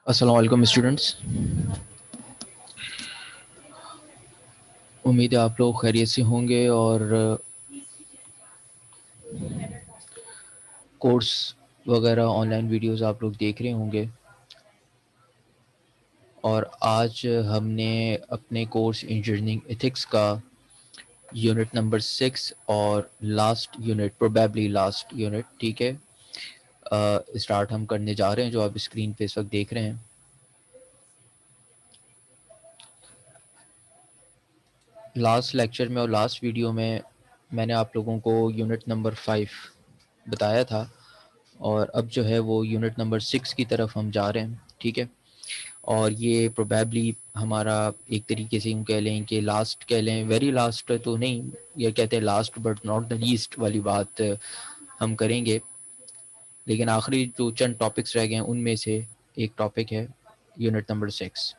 السلام علیکم اسٹوڈنٹس، امید ہے آپ لوگ خیریت سے ہوں گے اور کورس وغیرہ آن لائن ویڈیوز آپ لوگ دیکھ رہے ہوں گے۔ اور آج ہم نے اپنے کورس انجینئرنگ ایتھکس کا یونٹ نمبر 6 اور last unit, probably last unit, ٹھیک ہے، اسٹارٹ ہم کرنے جا رہے ہیں، جو آپ اسکرین پہ اس وقت دیکھ رہے ہیں۔ لاسٹ لیکچر میں اور لاسٹ ویڈیو میں نے آپ لوگوں کو یونٹ نمبر 5 بتایا تھا، اور اب جو ہے وہ یونٹ نمبر 6 کی طرف ہم جا رہے ہیں، ٹھیک ہے۔ اور یہ پروبیبلی ہمارا ایک طریقے سے یوں کہہ لیں کہ لاسٹ کہہ لیں، ویری لاسٹ تو نہیں، یہ کہتے ہیں last but not the least والی بات ہم کریں گے، لیکن آخری جو چند ٹاپکس رہ گئے ہیں ان میں سے ایک ٹاپک ہے یونٹ نمبر 6۔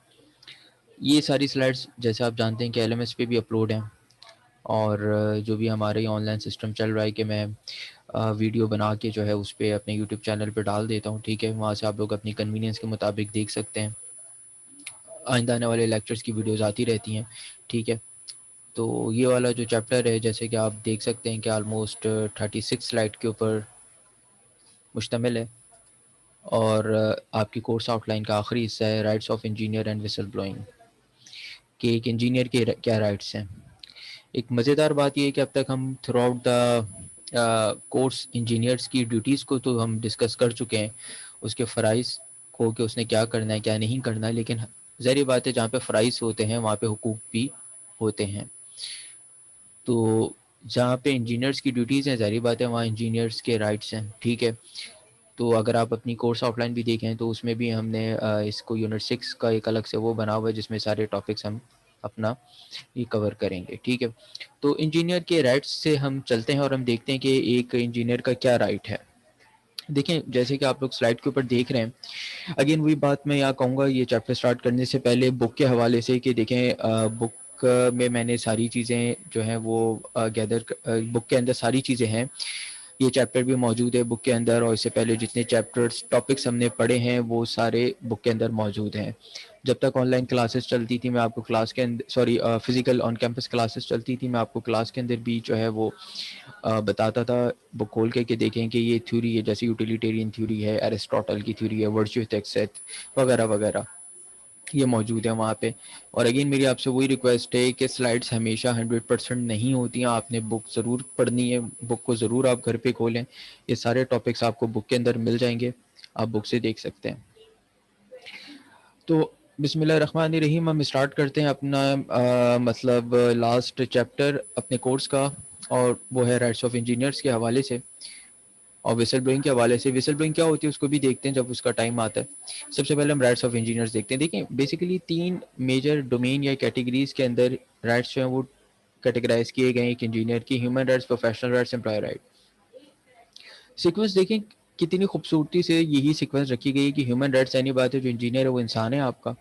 یہ ساری سلائڈز جیسے آپ جانتے ہیں کہ ایل ایم ایس پہ بھی اپلوڈ ہیں، اور جو بھی ہمارے آن لائن سسٹم چل رہا ہے کہ میں ویڈیو بنا کے جو ہے اس پہ اپنے یوٹیوب چینل پہ ڈال دیتا ہوں، ٹھیک ہے، وہاں سے آپ لوگ اپنی کنوینئنس کے مطابق دیکھ سکتے ہیں۔ آئندہ آنے والے لیکچرز کی ویڈیوز آتی رہتی ہیں، ٹھیک ہے۔ تو یہ والا جو چیپٹر ہے جیسے کہ آپ دیکھ سکتے ہیں کہ آلموسٹ 36 سلائڈ کے اوپر مشتمل ہے، اور آپ کی کورس آؤٹ لائن کا آخری حصہ ہے rights of engineer and whistle blowing, کہ ایک انجینئر کے کیا رائٹس ہیں۔ ایک مزیدار بات یہ ہے کہ اب تک ہم through out the course engineers کی ڈیوٹیز کو تو ہم ڈسکس کر چکے ہیں، اس کے فرائض کو کہ اس نے کیا کرنا ہے کیا نہیں کرنا ہے، لیکن ظاہری بات ہے جہاں پہ فرائض ہوتے ہیں وہاں پہ حقوق بھی ہوتے ہیں۔ تو جہاں پہ انجینئرس کی ڈیوٹیز ہیں ظاہری بات ہے وہاں انجینئرس کے رائٹس ہیں، ٹھیک ہے۔ تو اگر آپ اپنی کورس آؤٹ لائن بھی دیکھیں تو اس میں بھی ہم نے اس کو یونٹ 6 کا ایک الگ سے وہ بنا ہوا ہے جس میں سارے ٹاپکس ہم اپنا یہ کور کریں گے، ٹھیک ہے۔ تو انجینئر کے رائٹس سے ہم چلتے ہیں اور ہم دیکھتے ہیں کہ ایک انجینئر کا کیا رائٹ ہے۔ دیکھیں جیسے کہ آپ لوگ سلائڈ کے اوپر دیکھ رہے ہیں، اگین وہی بات میں یہاں کہوں گا یہ چیپٹر سٹارٹ کرنے سے پہلے بک کے حوالے سے کہ دیکھیں بک میں نے ساری چیزیں جو ہیں وہ بک کے اندر ساری چیزیں ہیں، یہ چیپٹر بھی موجود ہے بک کے اندر، اور اس سے پہلے جتنے چیپٹرز ٹاپکس ہم نے پڑھے ہیں وہ سارے بک کے اندر موجود ہیں۔ جب تک آن لائن کلاسز چلتی تھی میں آپ کو کلاس کے اندر فزیکل آن کیمپس کلاسز چلتی تھی میں آپ کو کلاس کے اندر بھی جو ہے وہ بتاتا تھا بک کھول کے کہ دیکھیں کہ یہ تھیوری ہے، جیسے یوٹیلیٹیرین تھیوری ہے، ایرسٹوٹل کی تھیوری ہے، ورچو ایتھکس وغیرہ وغیرہ، یہ موجود ہے وہاں پہ۔ اور اگین میری آپ سے وہی ریکویسٹ ہے کہ سلائڈس ہمیشہ 100% نہیں ہوتی ہیں، آپ نے بک ضرور پڑھنی ہے، بک کو ضرور آپ گھر پہ کھولیں، یہ سارے ٹاپکس آپ کو بک کے اندر مل جائیں گے، آپ بک سے دیکھ سکتے ہیں۔ تو بسم اللہ الرحمن الرحیم، ہم اسٹارٹ کرتے ہیں اپنا مطلب لاسٹ چیپٹر اپنے کورس کا، اور وہ ہے رائٹس آف انجینئرس کے حوالے سے اور وسل بلوئنگ کے حوالے سے۔ وسل بلوئنگ کیا ہوتی ہے اس کو بھی دیکھتے ہیں جب اس کا ٹائم آتا ہے۔ سب سے پہلے ہم رائٹس آف انجینئرس دیکھتے ہیں۔ دیکھیں بیسیکلی 3 میجر ڈومین یا کیٹیگریز کے اندر رائٹس جو ہیں وہ کیٹیگرائز کیے گئے ہیں ایک انجینئر کی: human rights, professional rights, employee right. Sequence دیکھیں کتنی خوبصورتی سے یہی سیکوینس رکھی گئی ہے کہ ہیومن رائٹس یعنی بات ہے جو انجینئر ہے وہ انسان ہے آپ کا،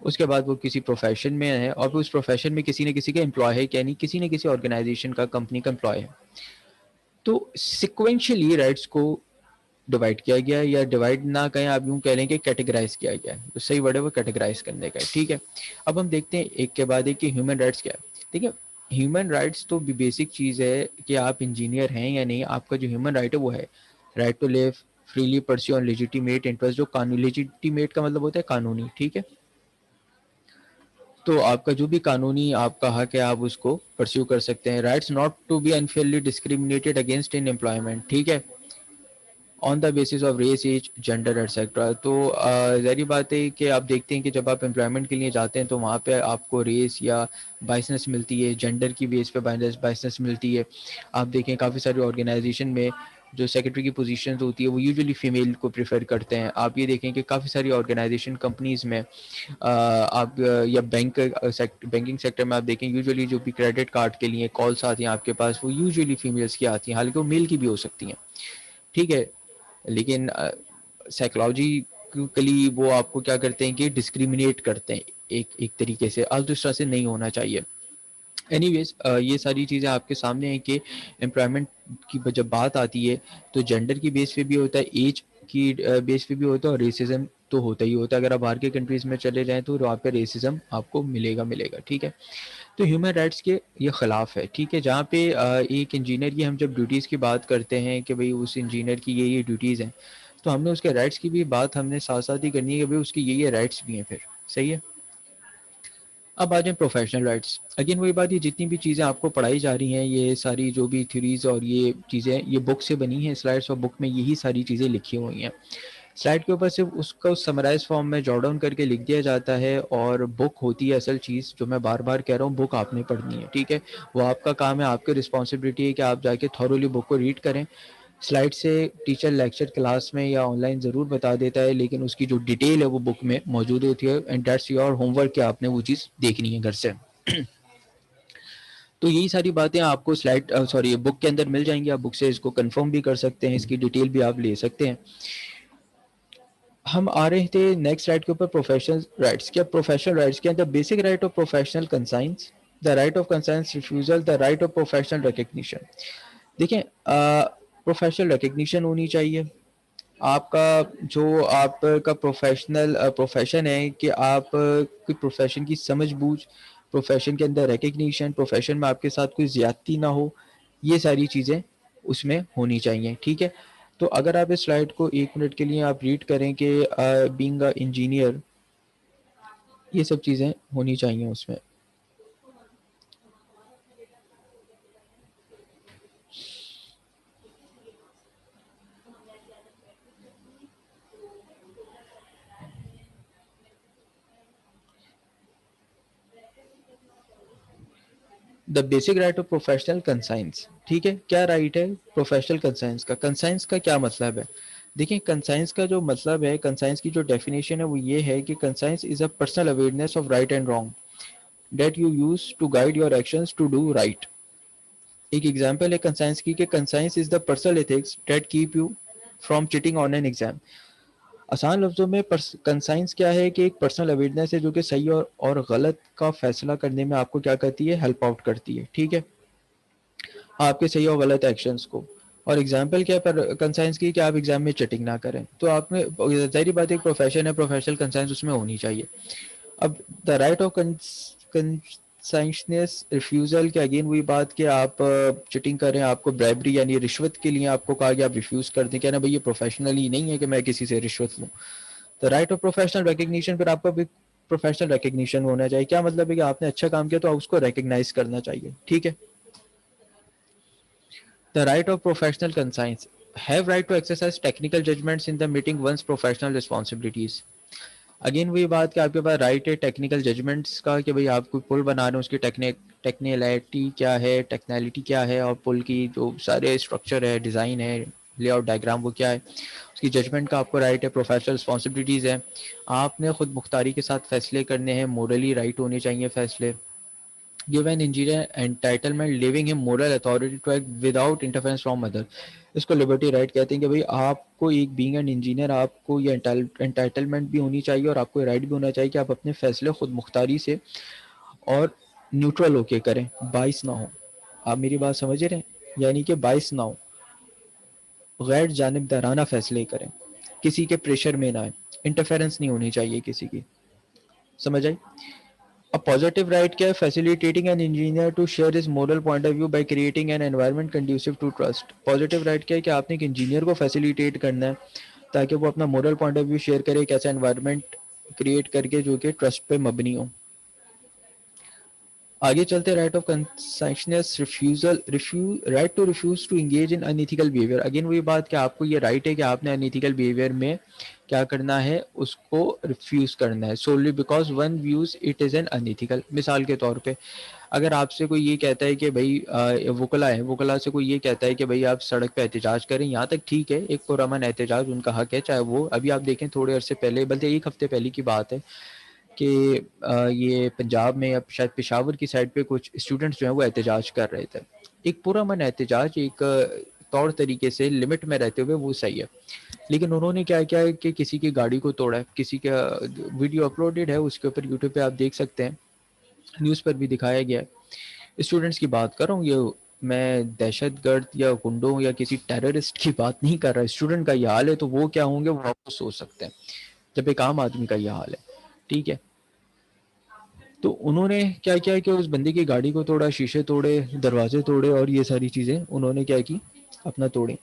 اس کے بعد وہ کسی پروفیشن میں ہے اور پھر اس پروفیشن میں کسی نہ کسی کا امپلائی ہے، یعنی کسی نہ کسی آرگنائزیشن کا، کمپنی کا امپلائی ہے۔ تو سیکوینشلی رائٹس کو ڈیوائڈ کیا گیا ہے، یا ڈیوائڈ نہ کہیں آپ یوں کہہ لیں کہ کیٹیگرائز کیا گیا ہے، تو صحیح ورڈ ہے وہ کیٹیگرائز کرنے کا ہے، ٹھیک ہے۔ اب ہم دیکھتے ہیں ایک کے بعد ایک کہ ہیومن رائٹس کیا ہے۔ ٹھیک ہے، ہیومن رائٹس تو بیسک چیز ہے کہ آپ انجینئر ہیں یا نہیں، آپ کا جو ہیومن رائٹ ہے وہ ہے right to live freely pursue اور لیجیٹیمیٹ انٹرسٹ، جو قانونی، لیجیٹیمیٹ کا مطلب ہوتا ہے قانونی، ٹھیک ہے۔ تو آپ کا جو بھی قانونی آپ کا حق ہے آپ اس کو پرسیو کر سکتے ہیں۔ Rights not to be unfairly discriminated against in employment, ٹھیک ہے، on the basis of race, age, gender etcetera. تو ظاہری بات ہے کہ آپ دیکھتے ہیں کہ جب آپ امپلائمنٹ کے لیے جاتے ہیں تو وہاں پہ آپ کو ریس یا بائسنس ملتی ہے، جینڈر کی بیس پہ بائسنس ملتی ہے۔ آپ دیکھیں کافی ساری آرگنائزیشن میں جو سیکرٹری کی پوزیشنز ہوتی ہے وہ یوزلی فیمیل کو پریفر کرتے ہیں۔ آپ یہ دیکھیں کہ کافی ساری آرگنائزیشن کمپنیز میں آپ یا بینکنگ سیکٹر میں آپ دیکھیں یوزلی جو بھی کریڈٹ کارڈ کے لیے کالس آتی ہیں آپ کے پاس وہ یوزلی فیمیلس کی آتی ہیں، حالانکہ وہ میل کی بھی ہو سکتی ہیں، ٹھیک ہے۔ لیکن سائیکلوجیکلی وہ آپ کو کیا کرتے ہیں کہ ڈسکریمنیٹ کرتے ہیں ایک طریقے سے، آج دوسرا سے نہیں ہونا چاہیے۔ اینی ویز یہ ساری چیزیں آپ کے سامنے ہیں کہ امپلائمنٹ کی جب بات آتی ہے تو جینڈر کی بیس پہ بھی ہوتا ہے، ایج کی بیس پہ بھی ہوتا ہے اور ریسزم تو ہوتا ہی ہوتا ہے. اگر آپ باہر کے کنٹریز میں چلے جائیں تو وہاں پہ ریسزم آپ کو ملے گا. ٹھیک ہے. تو ہیومن رائٹس کے یہ خلاف ہے. ٹھیک ہے. جہاں پہ ایک انجینئر کی ہم جب ڈیوٹیز کی بات کرتے ہیں کہ بھئی اس انجینئر کی یہ ڈیوٹیز ہیں, تو ہم نے اس کے رائٹس کی بھی بات ہم نے ساتھ ساتھ ہی کرنی ہے کہ بھئی اس کی یہ رائٹس بھی ہیں پھر. صحیح ہے. اب آ جائیں پروفیشنل رائٹس. اگین وہی بات, یہ جتنی بھی چیزیں آپ کو پڑھائی جا رہی ہیں, یہ ساری جو بھی تھیوریز اور یہ چیزیں, یہ بک سے بنی ہیں سلائڈس, اور بک میں یہی ساری چیزیں لکھی ہوئی ہیں. سلائڈ کے اوپر صرف اس کو سمرائز فارم میں جاٹ ڈاؤن کر کے لکھ دیا جاتا ہے, اور بک ہوتی ہے اصل چیز, جو میں بار بار کہہ رہا ہوں, بک آپ نے پڑھنی ہے. ٹھیک ہے. وہ آپ کا کام ہے, آپ کی رسپانسبلٹی ہے کہ آپ جا کے تھورولی بک کو ریڈ کریں. سلائڈ سے ٹیچر لیکچر کلاس میں یا آن لائن ضرور بتا دیتا ہے, لیکن اس کی جو ڈیٹیل ہے وہ بک میں موجود ہوتی ہے, and that's your home work کہ آپ نے وہ چیز دیکھنی ہے گھر سے. تو یہی ساری باتیں آپ کو سلائڈ بک کے اندر مل جائیں گی. آپ بک سے اس کو کنفرم بھی کر سکتے ہیں, اس کی ڈیٹیل بھی آپ لے سکتے ہیں. ہم آ رہے تھے نیکسٹ سلائڈ کے اوپر, پروفیشنل رائٹس. کیا پروفیشنل رائٹس کے اندر basic right of professional conscience, the right of conscience refusal, the right of professional recognition. دیکھیں, پروفیشنل ریکگنیشن ہونی چاہیے. آپ کا جو آپ کا پروفیشن ہے کہ آپ کوئی پروفیشن کی سمجھ بوجھ, پروفیشن کے اندر ریکگنیشن, پروفیشن میں آپ کے ساتھ کوئی زیادتی نہ ہو, یہ ساری چیزیں اس میں ہونی چاہیے. ٹھیک ہے. تو اگر آپ اس سلائڈ کو ایک منٹ کے لیے آپ ریڈ کریں کہ بینگ اے انجینئر, یہ سب چیزیں ہونی چاہیے اس میں. The basic right of professional conscience. ٹھیک ہے. کیا رائٹ ہے پروفیشنل کنسائنس کا؟ کنسائنس کا کیا مطلب ہے؟ دیکھیں, کنسائنس کا جو مطلب ہے, کنسائنس کی جو ڈیفینیشن ہے وہ یہ ہے کہ conscience is a personal awareness of right and wrong that you use to guide your actions to do right. ایک ایگزامپل ہے کنسائنس کی کہ conscience is the personal ethics that keep you from cheating on an exam. آسان لفظوں میں کنسائنس کیا ہے کہ ایک پرسنل اویئرنیس ہے جو کہ صحیح اور غلط کا فیصلہ کرنے میں آپ کو کیا کرتی ہے, ہیلپ آؤٹ کرتی ہے. ٹھیک ہے. آپ کے صحیح اور غلط ایکشنز کو. اور ایگزامپل کیا ہے کنسائنس کی کہ آپ ایگزام میں چیٹنگ نہ کریں. تو آپ نے ظاہری بات, ایک پروفیشن ہے, پروفیشنل کنسائنس اس میں ہونی چاہیے. اب دا رائٹ آف کنسائنس ریفیوزل, کہ اگین وہی بات کہ آپ چیٹنگ کریں, آپ کو برائبری یعنی رشوت کے لیے آپ کو کہا کہ آپ ریفیوز کر دیں, کہنا بھائی یہ پروفیشنلی نہیں ہے کہ میں کسی سے رشوت لوں. دا رائٹ آف پروفیشنل ریکگنیشن, پھر آپ کا بھی پروفیشنل ریکگنیشن ہونا چاہیے. کیا مطلب ہے کہ آپ نے اچھا کام کیا تو اس کو ریکگنائز کرنا چاہیے. ٹھیک ہے. The right of professional conscience. Have right to exercise technical judgments in the meeting one's professional responsibilities. Again وہی بات کہ آپ کے پاس رائٹ ہے ٹیکنیکل ججمنٹس کا, کہ بھئی آپ کوئی پل بنا رہے ہیں, اس کی ٹیکنیلٹی کیا ہے, ٹیکنالٹی کیا ہے, اور پل کی جو سارے اسٹرکچر ہے, ڈیزائن ہے, لے آؤٹ ڈائیگرام وہ کیا ہے, اس کی ججمنٹ کا آپ کو رائٹ ہے. پروفیشنل رسپانسبلٹیز ہے, آپ نے خود مختاری کے ساتھ فیصلے کرنے ہیں, مورلی رائٹ ہونے چاہیے فیصلے. Give an engineer entitlement leaving him moral authority to act without interference from others. اس کو لبرٹی رائٹ کہتے ہیں کہ بھئی آپ کو ایک بینگ این انجینئر آپ کو یہ انٹائٹلمنٹ بھی ہونی چاہیے, اور آپ کو رائٹ بھی ہونا چاہیے کہ آپ اپنے فیصلے خود مختاری سے اور نیوٹرل ہو کے کریں, باعث نہ ہو. آپ میری بات سمجھ رہے ہیں, یعنی کہ باعث نہ ہو, غیر جانبدارانہ فیصلے کریں, کسی کے پریشر میں نہ آئے, انٹرفیرنس نہیں ہونی چاہیے کسی کی. سمجھ آئی؟ A positive right کیا ہے, facilitating an engineer to share his moral point of view by creating an environment conducive to trust. Positive right کیا ہے کہ آپ نے ایک انجینئر کو فیسیلیٹیٹ کرنا ہے تاکہ وہ اپنا moral point of view share کرے, ایک ایسا انوائرمنٹ کریٹ کر کے جو کہ ٹرسٹ پہ مبنی ہو. آگے چلتے, right of conscience refusal, right to refuse to engage in unethical behaviour. Again وہی بات کہ آپ کو یہ رائٹ ہے کہ آپ نے انیتھیکل بیہیویئر میں کیا کرنا ہے, اس کو ریفیوز کرنا ہے, solely because one views it as an unethical. مثال کے طور پہ اگر آپ سے کوئی یہ کہتا ہے کہ بھائی وکلا ہے, وکلا سے کوئی یہ کہتا ہے کہ بھائی آپ سڑک پہ احتجاج کریں, یہاں تک ٹھیک ہے, ایک پرامن احتجاج ان کا حق ہے, چاہے وہ ابھی آپ دیکھیں تھوڑے عرصے پہلے, بلکہ ایک ہفتے پہلے کی بات ہے کہ یہ پنجاب میں یا شاید پشاور کی سائڈ پہ کچھ اسٹوڈنٹس جو ہیں وہ احتجاج کر رہے تھے. ایک پرامن احتجاج ایک طور طریقے سے لمٹ میں رہتے ہوئے وہ صحیح ہے, لیکن انہوں نے کیا کیا کہ کسی کی گاڑی کو توڑا ہے. کسی کا ویڈیو اپلوڈیڈ ہے, اس کے اوپر یوٹیوب پہ آپ دیکھ سکتے ہیں, نیوز پر بھی دکھایا گیا ہے. اسٹوڈنٹس کی بات کر رہا ہوں, یہ میں دہشت گرد یا گنڈوں یا کسی ٹیررسٹ کی بات نہیں کر رہا. اسٹوڈنٹ کا یہ حال ہے تو وہ کیا ہوں گے وہ آپ کو سوچ سکتے ہیں, جب ایک عام آدمی کا یہ حال ہے. ٹھیک ہے, تو انہوں نے کیا کیا کہ اس بندے کی گاڑی کو توڑا, شیشے توڑے, دروازے توڑے, اور یہ ساری چیزیں انہوں نے کیا کی اپنا توڑے.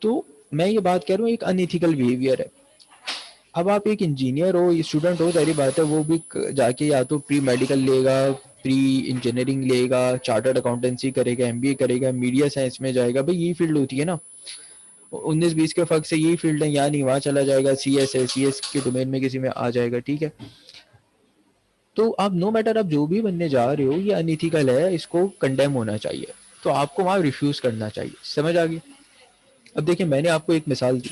تو میں یہ بات کہہ رہا ہوں ایک ان ایتھیکل بیہیویئر ہے. اب آپ ایک انجینئر ہو, اسٹوڈنٹ ہو, ظاہری بات ہے وہ بھی جا کے یا تو پری میڈیکل لے گا, پری انجینئرنگ لے گا, چارٹرڈ اکاؤنٹنسی کرے گا, ایم بی اے کرے گا, میڈیا سائنس میں جائے گا. بھائی یہی فیلڈ ہوتی ہے نا, 19-20 کے فرق سے یہی فیلڈ ہے, یہاں نہیں وہاں چلا جائے گا, سی ایس ہے, سی ایس کے ڈومین میں کسی میں آ جائے گا. ٹھیک ہے, تو آپ نو میٹر آپ جو بھی بننے جا رہے ہو یہ انیتھیکل ہے, اس کو کنڈیم ہونا چاہیے, تو آپ کو وہاں ریفیوز کرنا چاہیے. سمجھ آ گئی؟ اب دیکھیں میں نے آپ کو ایک مثال دی,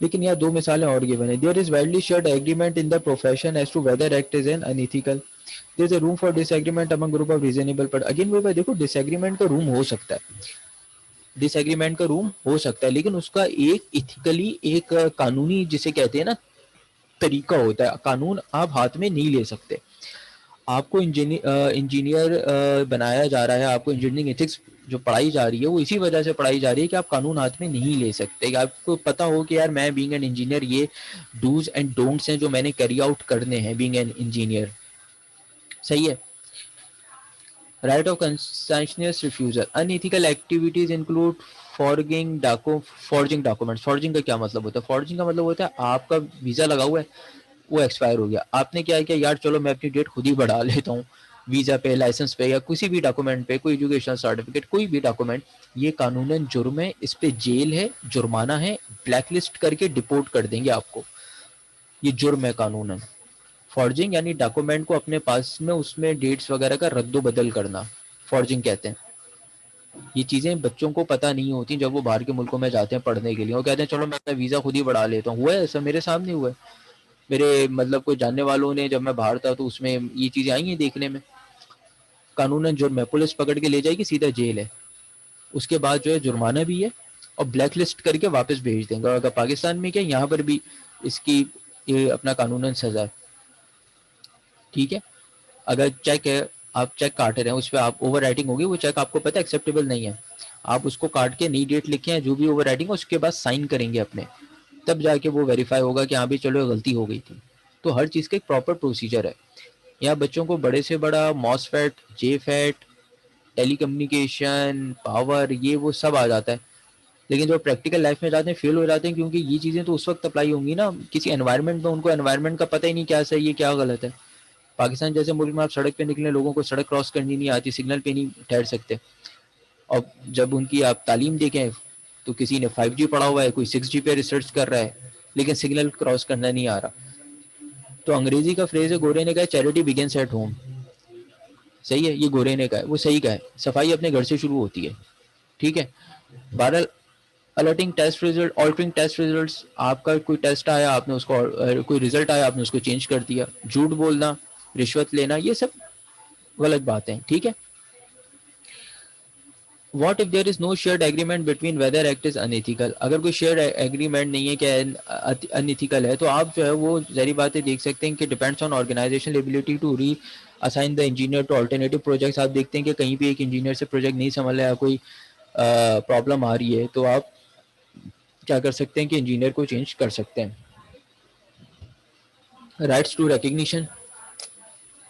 لیکن یہاں 2 مثالیں اور گیون ہیں. There is widely shared agreement in the profession as to whether act is an unethical. There is a room for disagreement among group of reasonable, but again وہ دیکھو ڈس ایگریمنٹ کا روم ہو سکتا ہے, ڈس ایگریمنٹ کا روم ہو سکتا ہے, لیکن اس کا ایک ایتھیکلی ایک قانونی جسے کہتے ہیں نا طریقہ ہوتا ہے. قانون آپ ہاتھ میں نہیں لے سکتے. آپ کو انجینئر بنایا جا رہا ہے, آپ کو انجینئرنگ ایتھکس جو پڑھائی جا رہی ہے وہ اسی وجہ سے پڑھائی جا رہی ہے کہ آپ قانون ہاتھ میں نہیں لے سکتے. آپ کو پتا ہو کہ یار میں بینگ این انجینئر یہ ڈوز اینڈ ڈونٹس ہیں جو میں نے کیری آؤٹ کرنے ہیں بینگ این انجینئر. صحیح ہے. Right of conscientious refusal. In ethical activities include forging documents. Forging کا کیا مطلب ہوتا ہے؟ فارجنگ کا مطلب ہوتا ہے آپ کا ویزا لگا ہوا ہے, وہ ایکسپائر ہو گیا, آپ نے کیا کیا یار چلو میں اپنی ڈیٹ خود ہی بڑھا لیتا ہوں ویزا پہ, لائسنس پہ, یا کسی بھی ڈاکومنٹ پہ, کوئی ایجوکیشن سرٹیفکیٹ, کوئی بھی ڈاکومنٹ. یہ قانوناً جرم ہے, اس پہ جیل ہے, جرمانہ ہے, بلیک لسٹ کر کے ڈپورٹ کر دیں گے آپ کو. یہ جرم ہے قانوناً. فارجنگ یعنی ڈاکومنٹ کو اپنے پاس میں اس میں ڈیٹس وغیرہ کا رد و بدل کرنا, فارجنگ کہتے ہیں. یہ چیزیں بچوں کو پتہ نہیں ہوتی جب وہ باہر کے ملکوں میں جاتے ہیں پڑھنے کے لیے, وہ کہتے ہیں چلو میں اپنا ویزا خود ہی بڑھا لیتا ہوں. ہوا ہے ایسا میرے سامنے ہوا ہے, میرے مطلب کوئی جاننے والوں نے, جب میں باہر تھا تو اس میں یہ چیزیں آئی ہیں دیکھنے میں. قانوناً جرم ہے, پولیس پکڑ کے لے جائے گی, سیدھا جیل ہے. اس کے بعد جو ہے جرمانہ بھی ہے, اور بلیک لسٹ کر کے واپس بھیج دیں گے. اور اگر پاکستان میں کیا یہاں پر بھی اس کی یہ اپنا قانوناً سزا ہے. ٹھیک ہے, اگر چیک ہے آپ چیک کاٹ رہے ہیں, اس پہ آپ اوور رائٹنگ ہوگی, وہ چیک آپ کو پتہ ایکسیپٹیبل نہیں ہے, آپ اس کو کاٹ کے نئی ڈیٹ لکھیں, جو بھی اوور رائٹنگ ہے اس کے بعد سائن کریں گے اپنے, تب جا کے وہ ویریفائی ہوگا کہ ہاں بھی چلو غلطی ہو گئی تھی. تو ہر چیز کا ایک پراپر پروسیجر ہے. یہاں بچوں کو بڑے سے بڑا ماس فیٹ, جے فیٹ, ٹیلی کمیونیکیشن, پاور, یہ وہ سب آ جاتا ہے, لیکن جو پریکٹیکل لائف میں جاتے ہیں فیل ہو جاتے ہیں, کیونکہ یہ چیزیں تو اس وقت اپلائی ہوں گی نا کسی انوائرمنٹ میں, ان کو انوائرمنٹ کا پتہ ہی نہیں کیا صحیح ہے کیا غلط ہے. پاکستان جیسے ملک میں آپ سڑک پہ نکلیں, لوگوں کو سڑک کراس کرنی نہیں آتی, سگنل پہ نہیں ٹھہر سکتے. اور جب ان کی آپ تعلیم دیکھیں تو کسی نے 5G پڑھا ہوا ہے, کوئی 6G پہ ریسرچ کر رہا ہے, لیکن سگنل کراس کرنا نہیں آ رہا. تو انگریزی کا فریز ہے, گورے نے کہا چیریٹی بگنس ایٹ ہوم. صحیح ہے, یہ گورے نے کہا ہے, وہ صحیح کہا ہے, صفائی اپنے گھر سے شروع ہوتی ہے. ٹھیک ہے. بہرحال alerting test result, altering test results, آپ کا کوئی ٹیسٹ آیا, آپ نے اس کو کوئی رزلٹ آیا, آپ نے اس کو چینج کر دیا. جھوٹ بولنا, رشوت لینا, یہ سب غلط باتیں. ٹھیک ہے. What if there is no shared agreement between whether act is unethical. اگر کوئی شیئرڈ ایگریمنٹ نہیں ہے کہ انیتھیکل ہے, تو آپ جو ہے وہ ظاہری باتیں دیکھ سکتے ہیں کہ depends on organization ability to reassign the engineer to alternative projects. آپ دیکھتے ہیں کہ کہیں بھی ایک انجینئر سے پروجیکٹ نہیں سنبھل رہا ہے, کوئی پرابلم آ رہی ہے, تو آپ کیا کر سکتے ہیں کہ انجینئر کو چینج کر سکتے ہیں. رائٹس ٹو ریکگنیشن,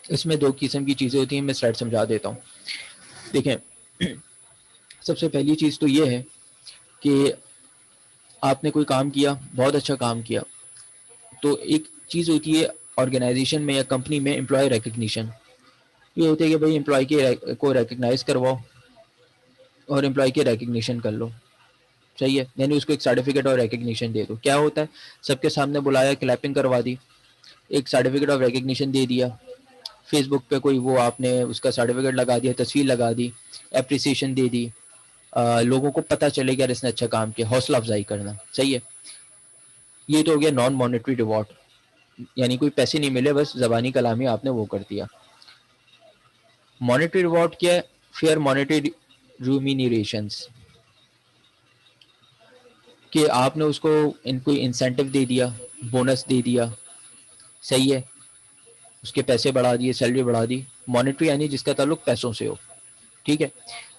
اس میں 2 قسم کی چیزیں ہوتی ہیں, میں سلائڈ سمجھا دیتا ہوں. دیکھیں سب سے پہلی چیز تو یہ ہے کہ آپ نے کوئی کام کیا, بہت اچھا کام کیا, تو ایک چیز ہوتی ہے آرگنائزیشن میں یا کمپنی میں امپلائی ریکگنیشن. یہ ہوتا ہے کہ بھائی امپلائی کو ریکگنائز کرواؤ اور امپلائی کی ریکگنیشن کر لو. صحیح ہے, یعنی اس کو ایک سرٹیفکیٹ اور ریکگنیشن دے دو. کیا ہوتا ہے, سب کے سامنے بلایا, کلیپنگ کروا دی, ایک سرٹیفکیٹ آف ریکگنیشن دے دیا, فیس بک پہ کوئی وہ آپ نے اس کا سرٹیفکیٹ لگا دیا, تصویر لگا دی, اپریسیشن دے دی, لوگوں کو پتہ چلے گا اس نے اچھا کام کیا, حوصلہ افزائی کرنا. صحیح ہے. یہ تو ہو گیا نان مانیٹری ریوارڈ, یعنی کوئی پیسے نہیں ملے, بس زبانی کلامی آپ نے وہ کر دیا. مانیٹری ریوارڈ کیا ہے؟ فیئر مانیٹری ریمینیریشنز, کہ آپ نے اس کو کوئی انسینٹو دے دیا, بونس دے دیا. صحیح ہے, اس کے پیسے بڑھا دیے, سیلری بڑھا دی. مانیٹری یعنی جس کا تعلق پیسوں سے ہو. ٹھیک ہے.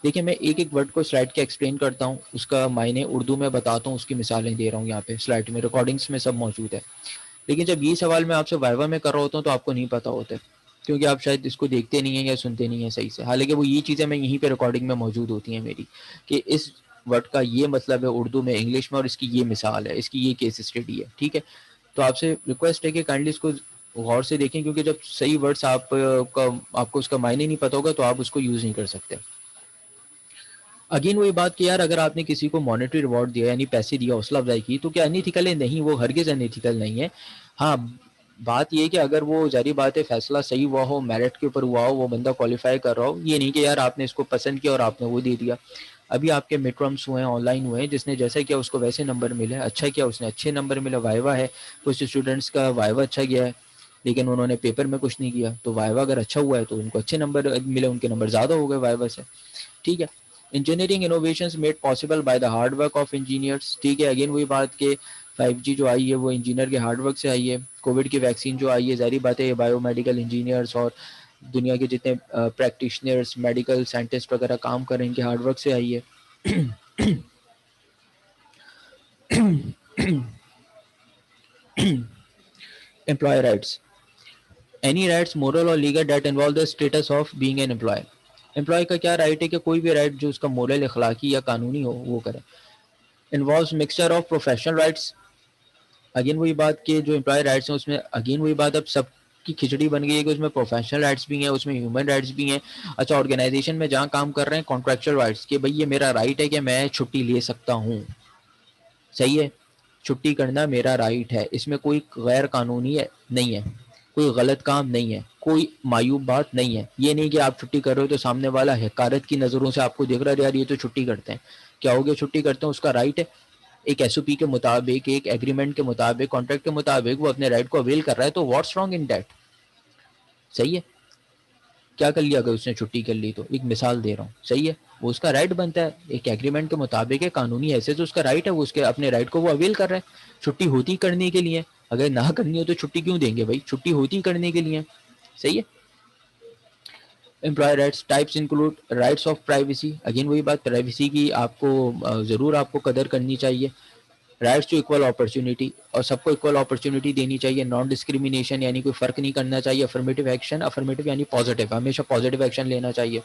دیکھیں میں ایک ایک ورڈ کو سلائڈ کے ایکسپلین کرتا ہوں, اس کا معنی اردو میں بتاتا ہوں, اس کی مثالیں دے رہا ہوں یہاں پہ سلائڈ میں, ریکارڈنگس میں سب موجود ہے. لیکن جب یہ سوال میں آپ سے وائوا میں کر رہا ہوتا ہوں تو آپ کو نہیں پتا ہوتا ہے, کیونکہ آپ شاید اس کو دیکھتے نہیں ہیں یا سنتے نہیں ہیں صحیح سے. حالانکہ وہ یہ چیزیں میں یہیں پہ ریکارڈنگ میں موجود ہوتی ہیں میری, کہ اس ورڈ کا یہ مطلب ہے اردو میں, انگلش میں, اور اس کی یہ مثال ہے, اس کی یہ کیس اسٹڈی ہے. ٹھیک ہے, تو آپ سے ریکویسٹ ہے کہ کائنڈلی اس کو غور سے دیکھیں, کیونکہ جب صحیح ورڈس آپ کو اس کا معنی نہیں پتا ہوگا تو آپ اس کو یوز نہیں کر سکتے. اگین وہی بات کہ یار اگر آپ نے کسی کو مانیٹری ریوارڈ دیا, یعنی پیسے دیا, حوصلہ افزائی کی, تو کیا انیتھیکل ہے؟ نہیں, وہ ہرگز انیتھیکل نہیں ہے. ہاں بات یہ کہ اگر وہ ظاہری بات ہے فیصلہ صحیح ہوا ہو, میرٹ کے اوپر ہوا ہو, وہ بندہ کوالیفائی کر رہا ہو, یہ نہیں کہ یار آپ نے اس کو پسند کیا اور آپ نے وہ دے دیا. ابھی آپ کے مڈ ٹرمس ہوئے ہیں, آن لائن ہوئے ہیں, جس نے جیسا کیا اس کو ویسے نمبر ملے, اچھا کیا اس نے اچھے نمبر ملے. وائوا ہے, کچھ اسٹوڈنٹس کا وائوا اچھا گیا ہے لیکن انہوں نے پیپر میں کچھ نہیں کیا, تو وائوا اگر اچھا ہوا ہے تو ان کو اچھے نمبر ملے, ان کے نمبر زیادہ ہو گئے وائوا سے. ٹھیک ہے, engineering innovations made possible by the hard work of engineers. ٹھیک ہے, اگین وہی بات کہ 5G جو آئی ہے وہ انجینئر کے ہارڈ ورک سے آئی ہے. کووڈ کی ویکسین جو آئی ہے, ظاہری بات ہے یہ بایو میڈیکل انجینئرس اور دنیا کے جتنے پریکٹیشنرس, میڈیکل سائنٹسٹ وغیرہ کام کر رہے ہیں, ان کے ہارڈ ورک سے آئی ہے. Employee rights. Any rights, moral or legal, that involve the status of being an employee. Employee کا کیا رائٹ ہے کہ کوئی بھی رائٹ جو اس کا مورل, اخلاقی یا قانونی ہو وہ کرے. Involves mixture of professional rights. Again وہی بات کہ جو امپلائی رائٹس ہیں اس میں اگین وہی بات اب سب کی کھچڑی بن گئی ہے کہ اس میں پروفیشنل رائٹس بھی ہیں, اس میں ہیومن رائٹس بھی ہیں. اچھا, آرگنائزیشن میں جہاں کام کر رہے ہیں کانٹریکچوئل رائٹس, کہ بھائی یہ میرا رائٹ ہے کہ میں چھٹی لے سکتا ہوں. صحیح ہے, چھٹی کرنا میرا رائٹ ہے, اس میں کوئی غیر قانونی نہیں ہے, کوئی غلط کام نہیں ہے, کوئی معیوب بات نہیں ہے. یہ نہیں کہ آپ چھٹی کر رہے ہو تو سامنے والا حقارت کی نظروں سے آپ کو دیکھ رہا ہے, یار یہ تو چھٹی کرتے ہیں. کیا ہو گیا, چھٹی کرتے ہیں, اس کا رائٹ ہے. ایک ایس او پی کے مطابق, ایک ایگریمنٹ کے مطابق, کانٹریکٹ کے مطابق وہ اپنے رائٹ کو اویل کر رہا ہے, تو واٹس رانگ ان دیٹ. صحیح ہے, کیا کر لیا اگر اس نے چھٹی کر لی تو, ایک مثال دے رہا ہوں, صحیح ہے, وہ اس کا رائٹ بنتا ہے, ایک ایگریمنٹ کے مطابق ہے, قانونی حیثیت سے اس کا رائٹ ہے, وہ اس کے اپنے رائٹ کو وہ اویل کر رہے ہیں. چھٹی ہوتی کرنے کے لیے, اگر نہ کرنی ہو تو چھٹی کیوں دیں گے بھائی, چھٹی ہوتی کرنے کے لیے. صحیح ہے. Employee rights types include rights of privacy. Again وہی بات, پرائیویسی کی آپ کو ضرور آپ کو قدر کرنی چاہیے. رائٹس ٹو ایکول اپرچونیٹی, اور سب کو ایکول اپرچونیٹی دینی چاہیے. نان ڈسکریمنیشن, یعنی کوئی فرق نہیں کرنا چاہیے. افرمیٹو ایکشن, افرمیٹو یعنی پازیٹیو, ہمیشہ پازیٹیو ایکشن لینا چاہیے.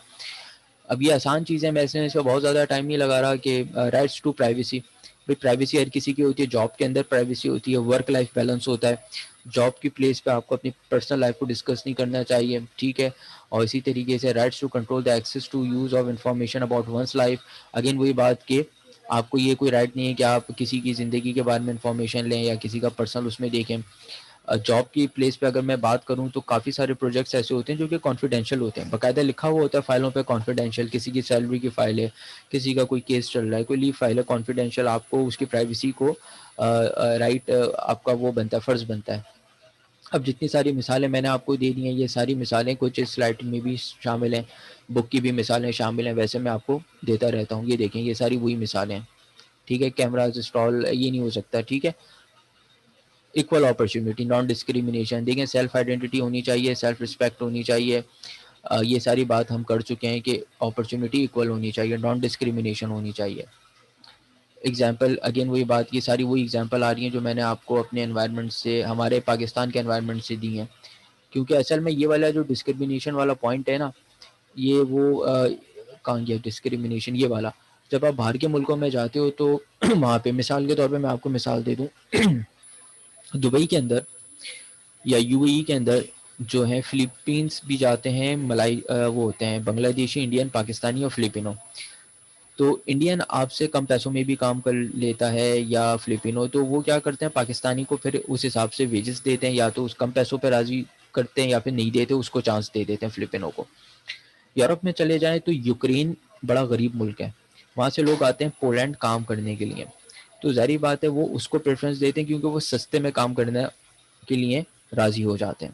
اب یہ آسان چیزیں, میں اس میں بہت زیادہ ٹائم نہیں لگا رہا. کہ رائٹس ٹو پرائیویسی, بھائی پرائیویسی ہر کسی کی ہوتی ہے. جاب کے اندر پرائیویسی ہوتی ہے, ورک لائف بیلنس ہوتا ہے. جاب کی پلیس پہ آپ کو اپنی پرسنل لائف کو ڈسکس نہیں کرنا چاہیے. ٹھیک ہے, اور اسی طریقے سے rights to control the access to use of information about one's life. Again وہی بات کہ آپ کو یہ کوئی رائٹ نہیں ہے کہ آپ کسی کی زندگی کے بارے میں انفارمیشن لیں یا کسی کا پرسنل اس میں دیکھیں. جاب کی پلیس پہ اگر میں بات کروں تو کافی سارے پروجیکٹس ایسے ہوتے ہیں جو کہ کانفیڈینشیل ہوتے ہیں, باقاعدہ لکھا ہوا ہوتا ہے فائلوں پہ کانفیڈینشیل. کسی کی سیلری کی فائل ہے, کسی کا کوئی کیس چل رہا ہے, کوئی لیو فائل ہے, کانفیڈینشیل. آپ کو اس کی پرائیویسی کو رائٹ آپ کا وہ بنتا ہے, فرض بنتا ہے. اب جتنی ساری مثالیں میں نے آپ کو دے دی ہیں, یہ ساری مثالیں کچھ اس سلائڈ میں بھی شامل ہیں, بک کی بھی مثالیں شامل ہیں. ویسے میں آپ کو دیتا رہتا ہوں, یہ دیکھیں یہ ساری وہی مثالیں ہیں. ٹھیک ہے, کیمراز انسٹال یہ نہیں ہو سکتا. ٹھیک ہے, ایکول اپرچونیٹی, نان ڈسکریمنیشن, دیکھیں سیلف آئیڈینٹی ہونی چاہیے, سیلف رسپیکٹ ہونی چاہیے. یہ ساری بات ہم کر چکے ہیں کہ اپرچونیٹی ایکول ہونی چاہیے, نان ڈسکریمنیشن ہونی چاہیے. ایگزامپل, اگین وہی بات, یہ ساری وہی ایگزامپل آ رہی ہیں جو میں نے آپ کو اپنے انوائرمنٹ سے, ہمارے پاکستان کے انوائرمنٹ سے دی ہیں. کیونکہ اصل میں یہ والا جو ڈسکریمنیشن والا پوائنٹ ہے نا, یہ وہ کہاں گیا ڈسکریمنیشن, یہ والا. جب آپ باہر کے ملکوں میں جاتے ہو تو وہاں پہ مثال کے طور پہ میں آپ کو مثال دے دوں, دبئی کے اندر یا یو اے ای کے اندر جو ہے فلپینس بھی جاتے ہیں, ملائی وہ ہوتے ہیں بنگلہ دیشی, انڈین, پاکستانی اور فلپینو. تو انڈین آپ سے کم پیسوں میں بھی کام کر لیتا ہے یا فلپینو, تو وہ کیا کرتے ہیں پاکستانی کو پھر اس حساب سے ویجز دیتے ہیں, یا تو اس کم پیسوں پہ راضی کرتے ہیں یا پھر نہیں دیتے, اس کو چانس دے دیتے ہیں فلپینو کو. یورپ میں چلے جائیں تو یوکرین بڑا غریب ملک ہے, وہاں سے لوگ آتے ہیں پولینڈ کام کرنے کے لیے. تو ظاہری بات ہے وہ اس کو پریفرنس دیتے ہیں کیونکہ وہ سستے میں کام کرنے کے لیے راضی ہو جاتے ہیں.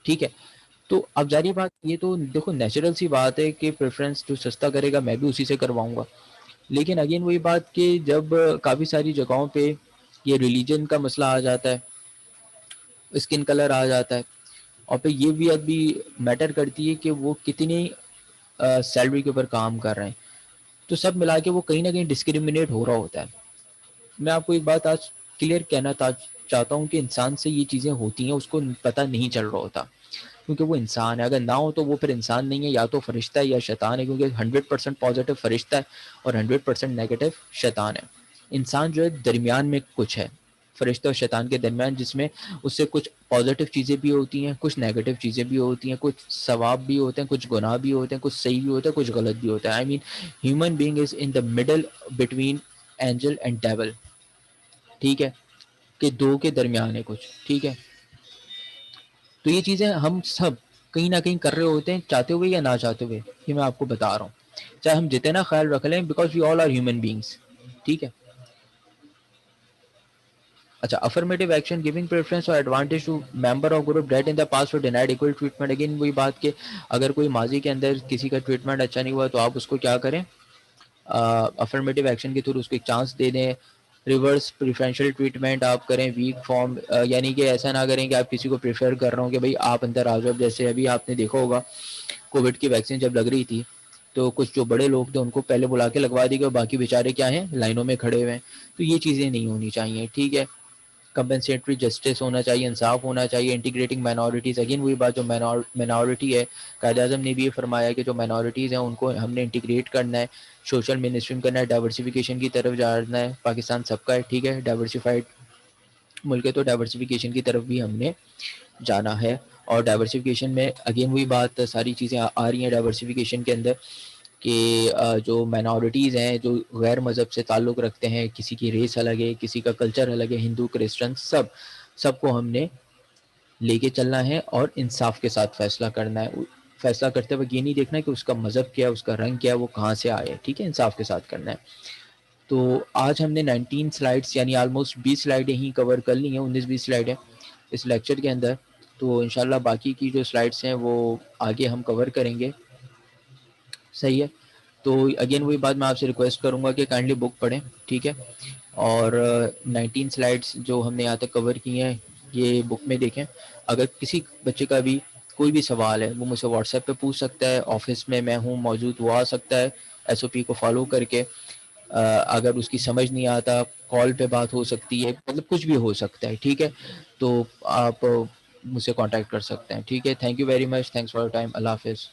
ٹھیک ہے, تو اب ظاہری بات یہ تو دیکھو نیچرل سی بات ہے کہ پریفرنس جو سستا کرے گا میں بھی اسی سے کرواؤں گا. لیکن اگین وہی بات کہ جب کافی ساری جگہوں پہ یہ ریلیجن کا مسئلہ آ جاتا ہے, اسکن کلر آ جاتا ہے, اور پھر یہ بھی ابھی میٹر کرتی ہے کہ وہ کتنی سیلری کے اوپر کام کر رہے ہیں، تو سب ملا کے وہ کہیں نہ کہیں ڈسکریمنیٹ ہو رہا ہوتا ہے. میں آپ کو ایک بات آج کلیئر کہنا چاہتا ہوں کہ انسان سے یہ چیزیں ہوتی ہیں، اس کو پتہ نہیں چل رہا ہوتا، کیونکہ وہ انسان ہے. اگر نہ ہو تو وہ پھر انسان نہیں ہے، یا تو فرشتہ ہے یا شیطان ہے، کیونکہ 100% پازیٹیو فرشتہ ہے اور 100% نیگیٹو شیطان ہے. انسان جو ہے درمیان میں کچھ ہے، فرشتہ اور شیطان کے درمیان، جس میں اس سے کچھ پازیٹیو چیزیں بھی ہوتی ہیں، کچھ نیگیٹو چیزیں بھی ہوتی ہیں، کچھ ثواب بھی ہوتے ہیں، کچھ گناہ بھی ہوتے ہیں، کچھ صحیح بھی ہوتا ہے، کچھ غلط بھی ہوتا ہے. I mean human being is in the middle between angel and devil. ٹھیک ہے، کہ دو کے درمیان ہے کچھ. ٹھیک ہے، تو یہ چیزیں ہم سب کہیں نہ کہیں کر رہے ہوتے ہیں، چاہتے ہوئے یا نہ چاہتے ہوئے. یہ میں آپ کو بتا رہا ہوں، چاہے ہم جتنا خیال رکھ لیں، because we all are human beings. ٹھیک ہے. اچھا، افرمیٹیو ایکشن گیونگ پریفرنس اور advantage to member of group that in the past اور ڈینائڈ ایکول ٹریٹمنٹ. اگین وہی بات کہ اگر کوئی ماضی کے اندر کسی کا ٹریٹمنٹ اچھا نہیں ہوا تو آپ اس کو کیا کریں، افرمیٹیو ایکشن کے تھرو اس کو ایک چانس دے دیں. ریورس پریفرینشیل ٹریٹمنٹ آپ کریں، ویک فارم، یعنی کہ ایسا نہ کریں کہ آپ کسی کو پریفر کر رہے ہوں کہ بھائی آپ اندر آ جاؤ. جیسے ابھی آپ نے دیکھا ہوگا کووڈ کی ویکسین جب لگ رہی تھی تو کچھ جو بڑے لوگ تھے ان کو پہلے بلا کے لگوا دی گئی، باقی بیچارے کیا ہیں، لائنوں میں کھڑے ہوئے ہیں. تو یہ چیزیں نہیں ہونی چاہیے. ٹھیک ہے، کمپنسیٹری جسٹس ہونا چاہیے، انصاف ہونا چاہیے. انٹیگریٹنگ مائنورٹیز، اگین وہی بات، جو مائنورٹی ہے، قائد اعظم نے بھی یہ فرمایا کہ جو مائنورٹیز ہیں ان کو ہم نے انٹیگریٹ کرنا ہے، سوشل مینسٹریم کرنا ہے، ڈائیورسفیکیشن کی طرف جانا ہے. پاکستان سب کا ہے، ٹھیک ہے، ڈائیورسفائڈ ملک ہے، تو ڈائیورسفیکیشن کی طرف بھی ہم نے جانا ہے. اور ڈائیورسفیکیشن میں اگین وہی بات، ساری چیزیں آ رہی ہیں ڈائیورسفیکیشن کے اندر کہ جو مائنورٹیز ہیں، جو غیر مذہب سے تعلق رکھتے ہیں، کسی کی ریس الگ ہے، کسی کا کلچر الگ ہے، ہندو کرسچن سب کو ہم نے لے کے چلنا ہے اور انصاف کے ساتھ فیصلہ کرنا ہے. فیصلہ کرتے وقت یہ نہیں دیکھنا کہ اس کا مذہب کیا ہے، اس کا رنگ کیا ہے، وہ کہاں سے آئے. ٹھیک ہے، انصاف کے ساتھ کرنا ہے. تو آج ہم نے 19 سلائڈس یعنی آلموسٹ 20 سلائڈیں ہی کور کر لی ہیں، 19-20 سلائڈیں اس لیکچر کے اندر. تو انشاءاللہ باقی کی جو سلائڈس ہیں وہ آگے ہم کور کریں گے. صحیح ہے. تو اگین وہی بات، میں آپ سے ریکویسٹ کروں گا کہ کائنڈلی بک پڑھیں. ٹھیک ہے، اور 19 سلائڈس جو ہم نے یہاں تک کور کی ہیں یہ بک میں دیکھیں. اگر کسی بچے کا بھی کوئی بھی سوال ہے وہ مجھ سے واٹس ایپ پہ پوچھ سکتا ہے. آفس میں ہوں موجود، وہ آ سکتا ہے ایس او پی کو فالو کر کے. اگر اس کی سمجھ نہیں آتا، کال پہ بات ہو سکتی ہے، مطلب کچھ بھی ہو سکتا ہے. ٹھیک ہے، تو آپ مجھ سے کانٹیکٹ کر سکتے ہیں. ٹھیک ہے، thank you very much, thanks for your time. اللہ حافظ.